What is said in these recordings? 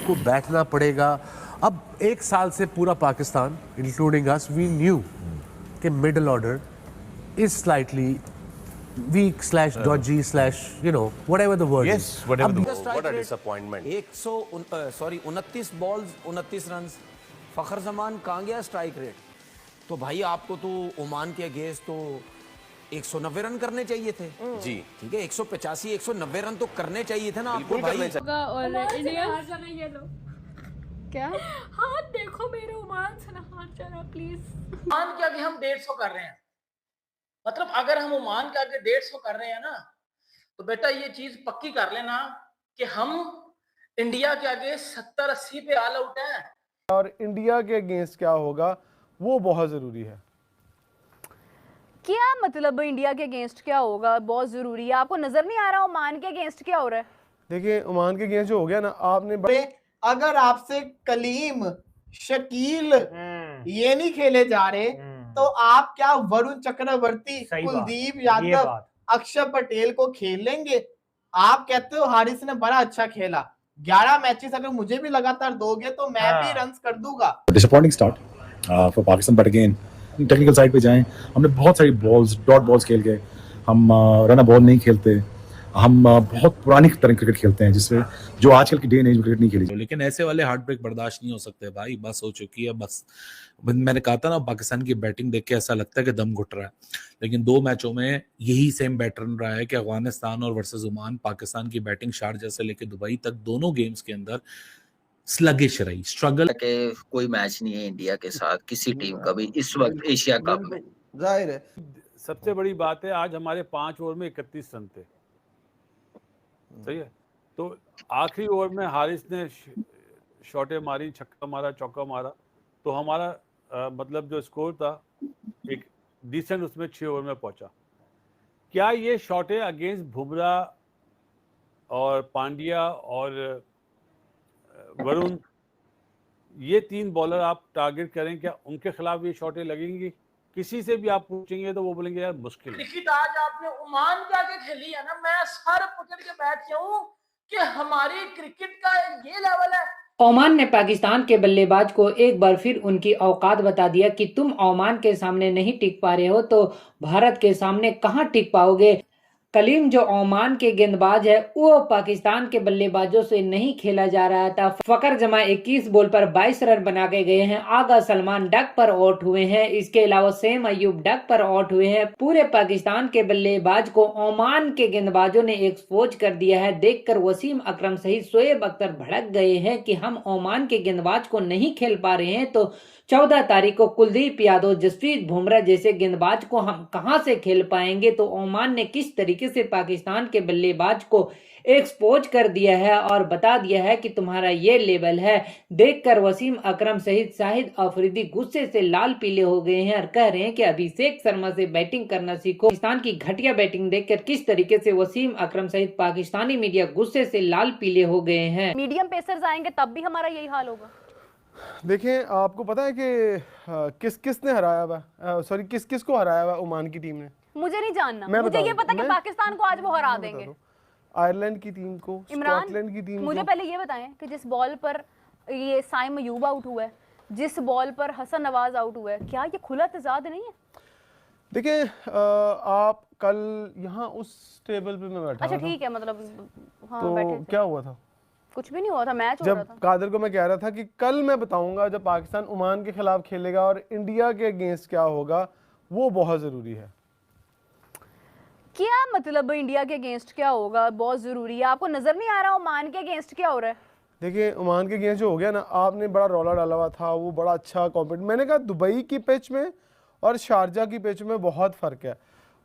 आपको बैठना पड़ेगा। अब एक साल से पूरा Pakistan including as we knew कि middle order is slightly weak slash dodgy slash whatever the word Yes, is. whatever the अब what a disappointment. 29 balls 29 run. Fakhar Zaman कहाँ गया स्ट्राइक रेट? तो भाई आपको तो ओमान के अगेंस्ट तो 190 रन करने चाहिए थे जी ठीक है, 185 190 रन तो करने चाहिए थे ना आपको बिल्कुल करने भाई। चाहिए। और इंडिया हार जाना ये लो। क्या हाथ देखो मेरे ओमान से ना हार जाना प्लीज। ओमान के आगे हम 150 कर रहे हैं, मतलब अगर हम ओमान के आगे 150 कर रहे हैं ना, तो बेटा ये चीज पक्की कर लेना कि हम इंडिया के आगे 70-80 पे ऑल आउट हैं। और इंडिया के अगेंस्ट क्या होगा वो बहुत जरूरी है। क्या मतलब इंडिया के अगेंस्ट क्या होगा बहुत जरूरी है? आपको नजर नहीं आ रहा ओमान के अगेंस्ट क्या हो रहा है? देखिए ओमान के अगेंस्ट जो हो गया ना, आपने अगर आपसे कलीम शकील ये नहीं खेले जा रहे तो आप क्या वरुण चक्रवर्ती, कुलदीप यादव, अक्षर पटेल को खेल लेंगे? आप कहते हो हारिस ने बड़ा अच्छा खेला, 11 मैचेस अगर मुझे भी लगातार दोगे तो मैं भी रन्स कर दूंगा। Disappointing start for Pakistan, but again technical side पे जाएं, हमने बहुत सारी बॉल्स डॉट बॉल्स खेल के हम रन बॉल नहीं खेलते, हम बहुत पुरानी तरह क्रिकेट खेलते हैं जिससे जो आजकल की डे एंड एज में क्रिकेट नहीं खेली। लेकिन ऐसे वाले हार्ट ब्रेक बर्दाश्त नहीं हो सकते भाई, बस हो चुकी है बस। मैंने कहा था ना, पाकिस्तान की बैटिंग देख के ऐसा लगता है कि दम घुट रहा है, लेकिन 2 मैचों में यही सेम पैटर्न रहा है कि अफगानिस्तान और वर्सेस ओमान, पाकिस्तान की बैटिंग शारजा से लेकर दुबई तक दोनों गेम्स के अंदर स्लगिश रही, स्ट्रगल के कोई मैच नहीं है इंडिया के साथ किसी टीम का भी इस वक्त एशिया कप में। जाहिर है सबसे बड़ी बात है आज हमारे 5 ओवर में 31 रन थे, सही है। तो आखिरी ओवर में हारिस ने शॉटें मारी, छक्का मारा, चौका मारा, तो हमारा मतलब जो स्कोर था एक डिसेंट उसमें 6 ओवर में पहुंचा। क्या ये शॉटें अगेंस्ट बुमराह और पांड्या और वरुण, ये 3 बॉलर आप टारगेट करें, क्या उनके खिलाफ ये शॉटें लगेंगी? किसी से भी आप पूछेंगे तो वो बोलेंगे यार मुश्किल है। क्रिकेट आज आपने ओमान के आगे खेली है ना, मैं सर पकड़ के बैठ जाऊं कि हमारी क्रिकेट का ये लेवल है। ओमान ने पाकिस्तान के बल्लेबाज को एक बार फिर उनकी औकात बता दिया कि तुम ओमान के सामने नहीं टिक पा रहे हो तो भारत के सामने कहां टिक पाओगे। कलीम जो ओमान के गेंदबाज है वो पाकिस्तान के बल्लेबाजों से नहीं खेला जा रहा था। फकर जमा 21 बॉल पर 22 रन बना के गए हैं। आगा सलमान डक पर आउट हुए हैं, इसके अलावा सेम अयूब डक पर आउट हुए हैं। पूरे पाकिस्तान के बल्लेबाज को ओमान के गेंदबाजों ने एक्सपोज कर दिया है। देखकर वसीम अकरम सहित शोएब अख्तर भड़क गए हैं कि हम ओमान के गेंदबाज को नहीं खेल पा रहे हैं तो 14 तारीख को कुलदीप यादव, जसप्रीत बुमराह जैसे गेंदबाज को हम कहां से खेल पाएंगे। तो ओमान ने किस तरीके से पाकिस्तान के बल्लेबाज को एक्सपोज कर दिया है और बता दिया है कि तुम्हारा ये लेवल है। देखकर वसीम अकरम सहित शाहिद अफरीदी गुस्से से लाल पीले हो गए हैं और कह रहे हैं कि अभिषेक शर्मा से बैटिंग करना सीखो। पाकिस्तान की घटिया बैटिंग देखकर किस तरीके से वसीम अकरम सहित पाकिस्तानी मीडिया गुस्से से लाल पीले हो गए हैं। मीडियम पेसर्स आएंगे तब भी हमारा यही हाल होगा। देखिए आपको पता है कि किसने हराया हुआ, सॉरी किस को हराया हुआ ओमान की टीम ने? मुझे नहीं जानना, मुझे ये पता कि पाकिस्तान को आज वो हरा देंगे। आयरलैंड की टीम को, स्कॉटलैंड की टीम को। मुझे पहले ये बताएं कि जिस बॉल पर ये साइम अयूब आउट हुआ है, जिस बॉल पर हसन नवाज आउट हुआ है, क्या ये खुला तजाद नहीं है? देखिए आप कल यहाँ उस टेबल पे मैं बैठा अच्छा ठीक है, मतलब हाँ तो बैठे थे। क्या हुआ था? कुछ भी नहीं हुआ था, मैच हो रहा था। जब कादर को मैं कह रहा था कि कल मैं बताऊंगा जब पाकिस्तान ओमान के खिलाफ खेलेगा और इंडिया के अगेंस्ट क्या होगा, वो बहुत जरूरी है। क्या मतलब इंडिया के अगेंस्ट क्या होगा बहुत जरूरी है? आपको नजर नहीं आ रहा ओमान के अगेंस्ट क्या हो रहा है? देखिए ओमान के अगेंस्ट जो हो गया ना, आपने बड़ा रौला डाला हुआ था, वो बड़ा अच्छा कॉम्पिटिशन। मैंने कहा दुबई की पिच में और शारजा की पिच में बहुत फ़र्क है,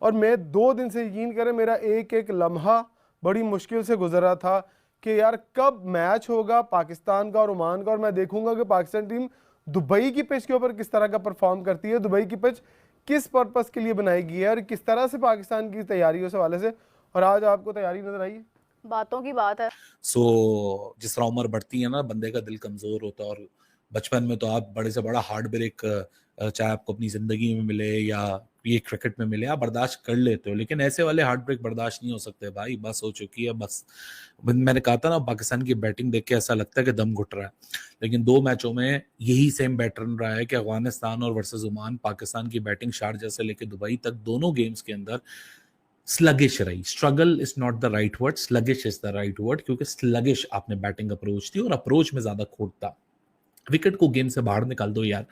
और मैं 2 दिन से यकीन करें मेरा एक एक लम्हा बड़ी मुश्किल से गुजर रहा था कि यार कब मैच होगा पाकिस्तान का और ओमान का, और मैं देखूंगा कि पाकिस्तान टीम दुबई की पिच के ऊपर किस तरह का परफॉर्म करती है, दुबई की पिच किस पर्पस के लिए बनाई गई है और किस तरह से पाकिस्तान की तैयारी उस हवाले से। और आज आपको तैयारी नजर आई है? बातों की बात है। सो जिस तरह उम्र बढ़ती है ना, बंदे का दिल कमजोर होता है, और बचपन में तो आप बड़े से बड़ा हार्ट ब्रेक चाहे आपको अपनी जिंदगी में मिले या ये क्रिकेट में मिले, आप बर्दाश्त कर लेते हो, लेकिन ऐसे वाले हार्ट ब्रेक बर्दाश्त नहीं हो सकते भाई, बस हो चुकी है बस। मैंने कहा था ना, पाकिस्तान की बैटिंग देख के ऐसा लगता है कि दम घुट रहा है, लेकिन 2 मैचों में यही सेम पैटर्न रहा है कि अफगानिस्तान और वर्सेस ओमान, पाकिस्तान की बैटिंग शारजा से लेकर दुबई तक दोनों गेम्स के अंदर स्लगिश रही। Struggle is not the right word, sluggish is the right word, क्योंकि स्लगिश आपने बैटिंग अप्रोच थी और अप्रोच में ज्यादा खोट था। विकेट को गेम से बाहर निकाल दो यार,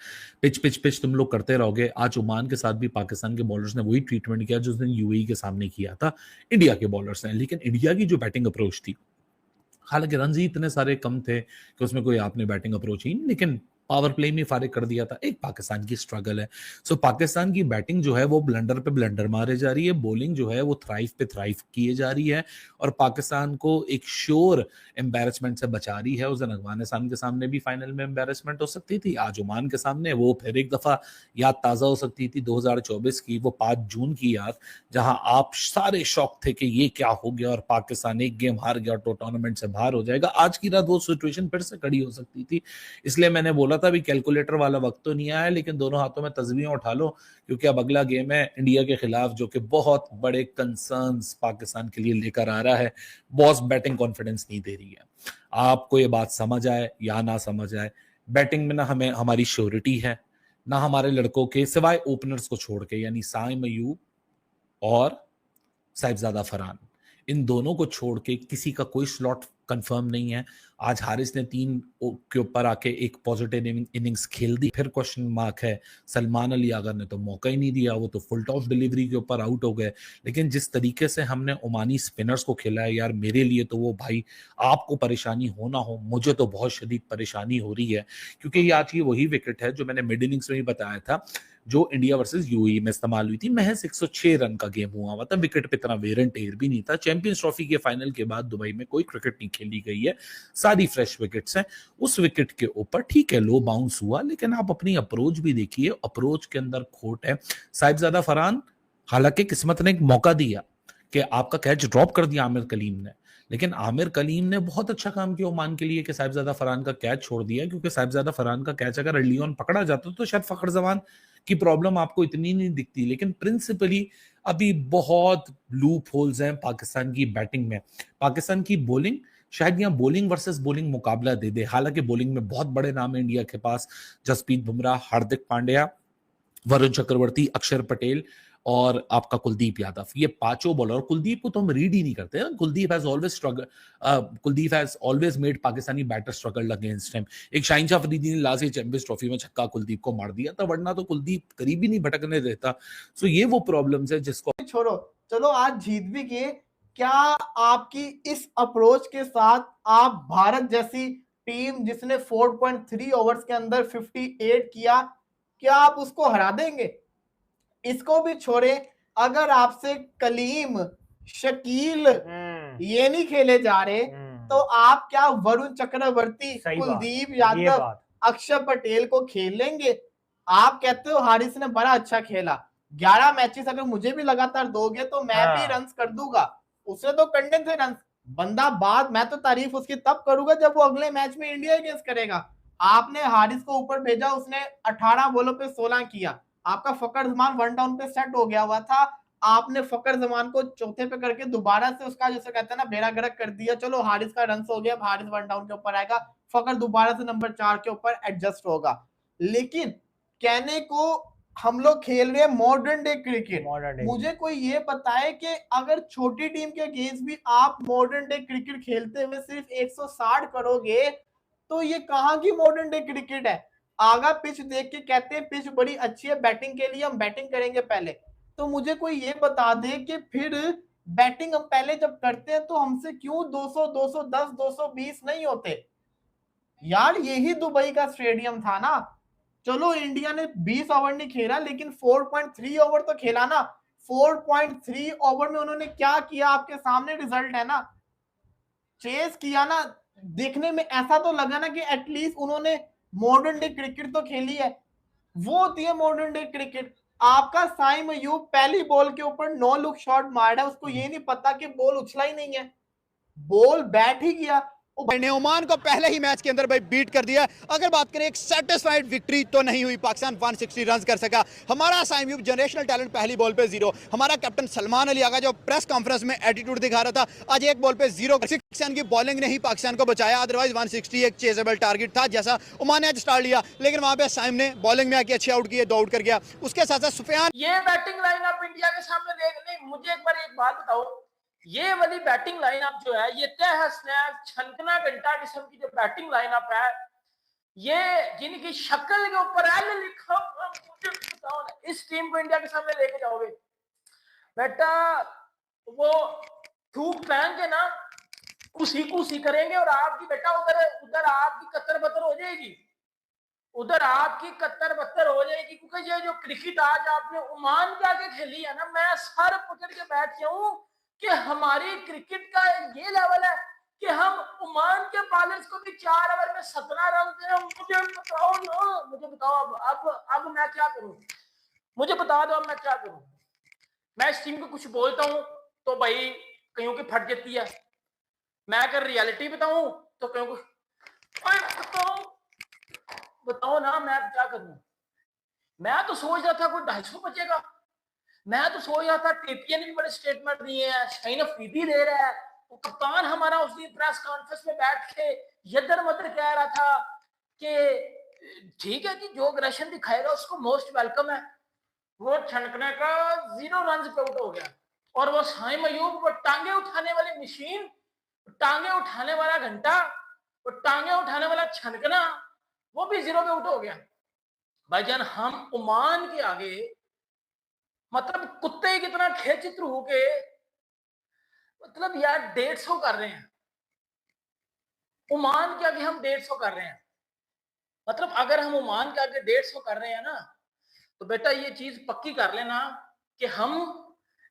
पिच पिच पिच तुम लोग करते रहोगे। आज ओमान के साथ भी पाकिस्तान के बॉलर्स ने वही ट्रीटमेंट किया जो उस दिन यूएई के सामने किया था इंडिया के बॉलर्स ने, लेकिन इंडिया की जो बैटिंग अप्रोच थी, हालांकि रन ही इतने सारे कम थे कि उसमें कोई आपने बैटिंग अप्रोच ही नहीं, लेकिन पावर प्ले में फारिग कर दिया था। एक पाकिस्तान की स्ट्रगल है। सो पाकिस्तान की बैटिंग जो है वो ब्लंडर पे ब्लंडर मारे जा रही है, बॉलिंग जो है वो थ्राइव पे थ्राइव किए जा रही है और पाकिस्तान को एक श्योर एम्बैरेसमेंट से बचा रही है। उस दिन अफगानिस्तान के सामने भी फाइनल में एम्बैरेसमेंट हो सकती थी, आज ओमान के सामने वो फिर एक दफा याद ताजा हो सकती थी 2024 की, वो 5 जून की याद, जहां आप सारे शौक थे कि ये क्या हो गया और पाकिस्तान एक गेम हार गया तो टूर्नामेंट से बाहर हो जाएगा। आज की रात वो सिचुएशन फिर से खड़ी हो सकती थी, इसलिए मैंने बोला था भी कैलकुलेटर वाला वक्त तो नहीं आया, लेकिन दोनों हाथों में तस्वीरें उठा लो, क्योंकि अब अगला गेम है इंडिया के खिलाफ, जो कि बहुत बड़े कंसर्न्स पाकिस्तान के लिए लेकर आ रहा है। बॉस बैटिंग कॉन्फिडेंस नहीं दे रही है। आपको ये बात समझ आए या ना समझ आए, बैटिंग में ना हमें हमारी श्योरिटी है, ना हमारे लड़कों के, सिवाय ओपनर्स को छोड़ के, यानी साइम अयूब और साहिबजादा फरहान, इन दोनों को छोड़ के किसी का कोई स्लॉट कंफर्म नहीं है। आज हारिस ने 3 के ऊपर आके एक पॉजिटिव इनिंग्स खेल दी, फिर क्वेश्चन मार्क है। सलमान अली आगा ने तो मौका ही नहीं दिया, वो तो फुल टॉस डिलीवरी के ऊपर आउट हो गए। लेकिन जिस तरीके से हमने ओमानी स्पिनर्स को खेला है यार, मेरे लिए तो वो, भाई आपको परेशानी हो ना हो, मुझे तो बहुत शदीद परेशानी हो रही है, क्योंकि ये आज की वही विकेट है जो मैंने मिड इनिंग्स में ही बताया था, जो इंडिया वर्सेस यूएई में इस्तेमाल हुई थी। महज 106 रन का गेम हुआ था, विकेट पे इतना वेर एंड टेयर भी नहीं था। चैंपियंस ट्रॉफी के फाइनल के बाद दुबई में कोई क्रिकेट नहीं खेली गई है, सारी फ्रेश विकेट्स हैं। उस विकेट के ऊपर ठीक है लो बाउंस हुआ, लेकिन आप अपनी अप्रोच भी देखिए, अप्रोच के अंदर खोट है। साहिबजादा फरहान, हालांकि किस्मत ने एक मौका दिया कि आपका कैच ड्रॉप कर दिया आमिर कलीम ने, लेकिन आमिर कलीम ने बहुत अच्छा काम किया ओमान के लिए कि साहिबजादा फरहान का कैच छोड़ दिया, क्योंकि साहिबजादा फरहान का कैच अगर अर्ली ऑन पकड़ा जाता तो शायद फखर जमान की प्रॉब्लम आपको इतनी नहीं दिखती। लेकिन प्रिंसिपली अभी बहुत लूप होल्स हैं पाकिस्तान की बैटिंग में। पाकिस्तान की बॉलिंग शायद यहाँ बॉलिंग वर्सेस बॉलिंग मुकाबला दे दे, हालांकि बॉलिंग में बहुत बड़े नाम है इंडिया के पास, जसप्रीत बुमराह, हार्दिक पांड्या, वरुण चक्रवर्ती, अक्षर पटेल और आपका कुलदीप यादव, ये पांचों बॉलर। कुलदीप को तो हम रीड ही नहीं करते हैं। Kuldeep has always struggle, Kuldeep has always made Pakistani batter struggle against him. एक शाहीन शाह अफरीदी ने लास्ट चैंपियंस ट्रॉफी में छक्का कुलदीप को मार दिया था, वरना तो कुलदीप करीब ही नहीं भटकने देता। सो ये वो प्रॉब्लम्स है जिसको छोड़ो, चलो आज जीत भी किए। क्या आपकी इस अप्रोच के साथ आप भारत जैसी टीम जिसने 4.3 ओवर्स के अंदर 58 किया, क्या आप उसको हरा देंगे? इसको भी छोड़े, अगर आपसे कलीम, शकील ये नहीं खेले जा रहे, तो आप क्या वरुण चक्रवर्ती, कुलदीप यादव, अक्षर पटेल को खेल लेंगे? आप कहते हो हारिस ने बड़ा अच्छा खेला, 11 मैचेस अगर मुझे भी लगातार दोगे तो मैं भी रन्स कर दूंगा। उसने तो करने थे रन्स बंदा, बाद मैं तो तारीफ उसकी तब करूंगा जब वो अगले मैच में इंडिया अगेंस्ट करेगा। आपने हारिस को ऊपर भेजा, उसने 18 बॉलों पे 16 किया। आपका फकर जमान 1 डाउन पे सेट हो गया हुआ था, आपने फकर जमान को चौथे पे करके दोबारा से उसका जैसे कहते हैं ना बेड़ा गर्क कर दिया। चलो हारिस का रन हो गया, हारिस 1 डाउन के ऊपर आएगा, फकर दोबारा से नंबर 4 के ऊपर एडजस्ट होगा। लेकिन कहने को हम लोग खेल रहे हैं मॉडर्न डे क्रिकेट। मुझे कोई ये बताए कि अगर छोटी टीम के अगेंस्ट भी आप मॉडर्न डे क्रिकेट खेलते हुए सिर्फ 160 करोगे तो ये कहां की मॉडर्न डे क्रिकेट है? आगा पिच देख के कहते हैं पिच बड़ी अच्छी है बैटिंग के लिए, हम बैटिंग करेंगे पहले। तो मुझे कोई ये बता दे कि फिर बैटिंग हम पहले जब करते हैं तो हमसे क्यों 200, 210, 220 नहीं होते यार? यही दुबई का स्टेडियम था ना। चलो इंडिया ने 20 ओवर नहीं खेला, लेकिन 4.3 ओवर तो खेला ना। 4.3 ओवर में उन्होंने क्या किया आपके सामने रिजल्ट है ना, चेस किया ना। देखने में ऐसा तो लगा ना कि एटलीस्ट उन्होंने मॉडर्न डे क्रिकेट तो खेली है। वो होती है मॉडर्न डे क्रिकेट। आपका साइम अयूब पहली बॉल के ऊपर 9 लुक शॉट मारा है, उसको ये नहीं पता कि बॉल उछला ही नहीं है, बॉल बैठ ही गया। ने ओमान को पहले ही मैच के अंदर भाई बीट कर दिया। अगर बात करें एक सेटिस्फाइड विक्ट्री तो नहीं हुई, पाकिस्तान 160 रन कर सका। हमारा साइम अयूब जनरेशनल टैलेंट पहली बॉल पे 0। हमारा कैप्टन सलमान अली आगा जो प्रेस कॉन्फ्रेंस में एटीट्यूड दिखा रहा था, आज एक बॉल पे 0। पाकिस्तान की बॉलिंग ने ही पाकिस्तान को बचाया, अदरवाइज 160 एक चेजेबल टारगेट था जैसा ओमान ने आज स्टार्ट लिया, लेकिन वहां पे साइम ने बॉलिंग में आके अच्छे आउट किए, 2 आउट कर गया। उसके साथ साथ सुफियान, ये बैटिंग लाइन आप इंडिया के सामने देख नहीं, मुझे एक बार एक बात बताओ, ये वाली बैटिंग लाइनअप जो है, ये तहस नहस छनकना घंटा किस्म की जो बैटिंग लाइनअप है, ये जिनकी शक्ल के ऊपर एल लिखा हुआ, मुझे बताओ ना, इस टीम को इंडिया के सामने लेके जाओगे बेटा, वो धूप पहन के ना कुसी कुसी करेंगे और आपकी बेटा उधर आपकी कत्तर बत्तर हो जाएगी, उधर आपकी कत्तर बत्तर हो जाएगी। क्योंकि ये जो क्रिकेट आज आपने ओमान के आगे खेली है ना, मैं सर पकड़ के बैठ गया हूँ कि हमारी क्रिकेट का ये लेवल है कि हम ओमान के बॉलर्स को भी 4 ओवर में 17 रन दे। मुझे बताओ ना, मुझे बताओ अब मैं क्या करूं, मुझे बता दो अब मैं क्या करूं। मैं इस टीम को कुछ बोलता हूं तो भाई कहीं की फट जाती है, मैं अगर रियलिटी बताऊं तो कहीं को बताओ ना मैं क्या करूं। मैं तो सोच रहा था कोई 250 बचेगा, मैं तो सोच रहा था टीपीएन भी बड़े स्टेटमेंट दिए हैं, शाहीन अफरीदी दे रहा है, वो कप्तान हमारा उस दिन प्रेस कॉन्फ्रेंस में बैठ के यदर मदर कह रहा था कि ठीक है जी जो अग्रेशन दिखाएगा उसको मोस्ट वेलकम है। वो छनकने का 0 रन पे आउट हो गया, और वो साइम अयूब, वो टांगे उठाने वाली मशीन, टांगे उठाने वाला घंटा, वो टांगे उठाने वाला छनकना, वो भी 0 पे आउट हो गया। भाईजान हम ओमान के आगे मतलब कुत्ते की तरह खेचित हो के मतलब यार 150 कर रहे हैं, ओमान के आगे हम 150 कर रहे हैं। मतलब अगर हम ओमान के आगे 150 कर रहे हैं ना, तो बेटा ये चीज पक्की कर लेना कि हम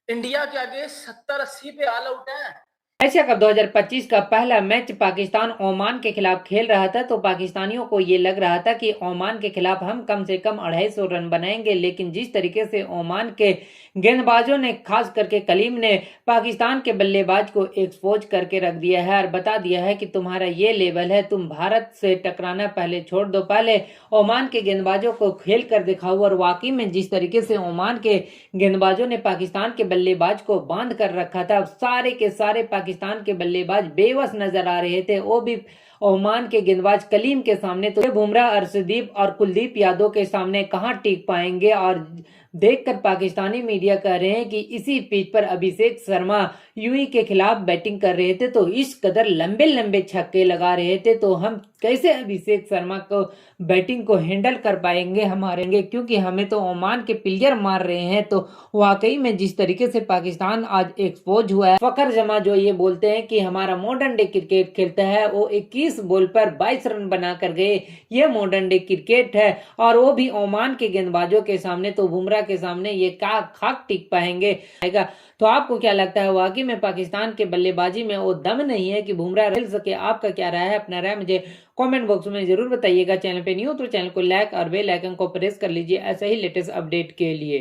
इंडिया के आगे 70-80 पे ऑल आउट है। एशिया कप 2025 का पहला मैच पाकिस्तान ओमान के खिलाफ खेल रहा था, तो पाकिस्तानियों को ये लग रहा था कि ओमान के खिलाफ हम कम से कम 250 रन बनाएंगे। लेकिन जिस तरीके से ओमान के गेंदबाजों ने, खास करके कलीम ने पाकिस्तान के बल्लेबाज को एक्सपोज करके रख दिया है और बता दिया है कि तुम्हारा ये लेवल है, तुम भारत से टकराना पहले छोड़ दो, पहले ओमान के गेंदबाजों को खेल कर दिखाओ। और वाकई में जिस तरीके से ओमान के गेंदबाजों ने पाकिस्तान के बल्लेबाज को बांध कर रखा था, सारे के सारे पाकिस्तान के बल्लेबाज बेबस नजर आ रहे थे, वो भी ओमान के गेंदबाज कलीम के सामने। तो बुमराह, अर्शदीप और कुलदीप यादव के सामने कहां टिक पाएंगे। और देखकर पाकिस्तानी मीडिया कह रहे हैं कि इसी पिच पर अभिषेक शर्मा यूएई के खिलाफ बैटिंग कर रहे थे, तो इस कदर लंबे लंबे छक्के लगा रहे थे, तो हम कैसे अभिषेक शर्मा को बैटिंग को हैंडल कर पाएंगे हमारे, क्योंकि हमें तो ओमान के प्लेयर मार रहे हैं। तो वाकई में जिस तरीके से पाकिस्तान आज एक्सपोज हुआ है, फखर जमा जो ये बोलते हैं कि हमारा मॉडर्न डे क्रिकेट खेलता है, वो 21 बॉल पर 22 रन बना कर गए, ये मॉडर्न डे क्रिकेट है। और वो भी ओमान के गेंदबाजों के सामने, तो बुमराह के सामने ये खाक टिक पाएंगे। तो आपको क्या लगता है, वाकई में पाकिस्तान के बल्लेबाजी में वो दम नहीं है कि बुमराह खेल सके? आपका क्या राय है? अपना राय मुझे कमेंट बॉक्स में जरूर बताइएगा। चैनल पे न्यू तो चैनल को लाइक और बेल आइकन को प्रेस कर लीजिए ऐसे ही लेटेस्ट अपडेट के लिए।